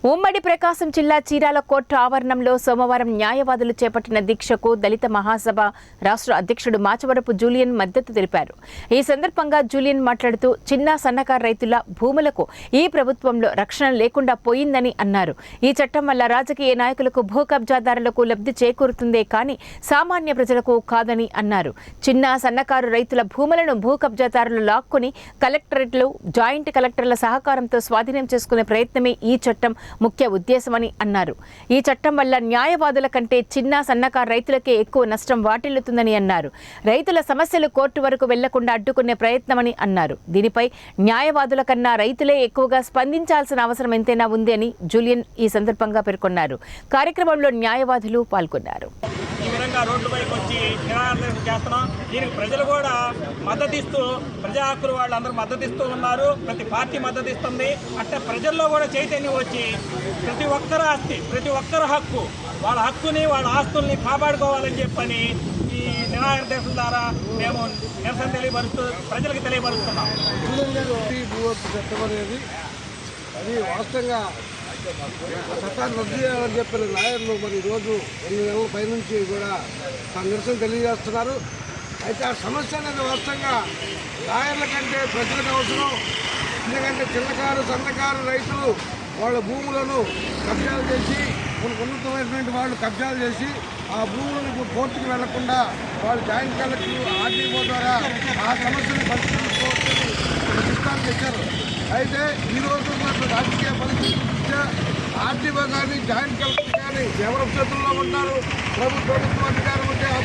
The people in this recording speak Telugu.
ఉమ్మడి ప్రకాశం జిల్లా చీరాల కోర్టు ఆవరణంలో సోమవారం న్యాయవాదులు చేపట్టిన దీక్షకు దళిత మహాసభ రాష్ట్ర అధ్యక్షుడు మాచవరపు జూలియన్ మద్దతు తెలిపారు. ఈ సందర్భంగా జూలియన్ మాట్లాడుతూ చిన్న సన్నకారు రైతుల భూములకు ఈ ప్రభుత్వంలో రక్షణ లేకుండా పోయిందని అన్నారు. ఈ చట్టం వల్ల రాజకీయ నాయకులకు భూ కబ్జాదారులకు లబ్ధి చేకూరుతుందే కానీ సామాన్య ప్రజలకు కాదని అన్నారు. చిన్న సన్నకారు రైతుల భూములను భూ కబ్జాదారులు లాక్కొని కలెక్టరేట్లు, జాయింట్ కలెక్టర్ల సహకారంతో స్వాధీనం చేసుకునే ప్రయత్నమే ఈ చట్టం ముఖ్య ఉద్దేశమని అన్నారు. ఈ చట్టం వల్ల న్యాయవాదుల కంటే చిన్న సన్నకారు రైతులకే ఎక్కువ నష్టం వాటిల్లుతుందని అన్నారు. రైతుల సమస్యలు కోర్టు వరకు వెళ్లకుండా అడ్డుకునే ప్రయత్నమని అన్నారు. దీనిపై న్యాయవాదుల కన్నా రైతులే ఎక్కువగా స్పందించాల్సిన అవసరం ఎంతైనా ఉంది అని జూలియన్ ఈ సందర్భంగా పేర్కొన్నారు. కార్యక్రమంలో న్యాయవాదులు పాల్గొన్నారు. ఈ విధంగా రోడ్లపైకి వచ్చి నిరాదరణ చేస్తున్నాం. దీనికి ప్రజలు కూడా మద్దతిస్తూ, ప్రజా హక్కులు వాళ్ళందరూ మద్దతిస్తూ ఉన్నారు. ప్రతి పార్టీ మద్దతిస్తుంది. అంటే ప్రజల్లో కూడా చైతన్యం వచ్చి ప్రతి ఒక్కరి ఆస్తి, ప్రతి ఒక్కరి హక్కు, వాళ్ళ హక్కుని, వాళ్ళ ఆస్తుల్ని కాపాడుకోవాలని చెప్పని ఈ నిరాదరణ ద్వారా మేము నిరసన తెలియపరుస్తూ ప్రజలకు తెలియపరుస్తున్నాం. చట్టం అనేది అది వాస్తవంగా చట్టాన్ని రద్దు చేయాలని చెప్పిన లాయర్లు మరి ఈరోజు 2 నెలల పైనుంచి కూడా నిరసన తెలియజేస్తున్నారు. అయితే ఆ సమస్య అనేది వాస్తవంగా లాయర్ల కంటే ప్రజలకు అవసరం. ఎందుకంటే చిన్నకారు సన్నకారు రైతులు వాళ్ళ భూములను కబ్జాలు చేసి, ఉన్నతమైనటువంటి వాళ్ళు కబ్జాలు చేసి ఆ భూములను కోర్టుకు వెళ్లకుండా వాళ్ళు జాయింట్ కలెక్టర్ ఆర్డీఓ ద్వారా ఆ సమస్యను పరిష్కరించుకోవచ్చని సిద్ధాంతం తెచ్చారు. అయితే ఈరోజు రాజకీయ పరిస్థితి ఆర్డీఓ కానీ జాయింట్ కలెక్టర్ కానీ ఎవరి చేతుల్లో ఉంటారు. ప్రభుత్వ అధికారం ఉంటే ఆ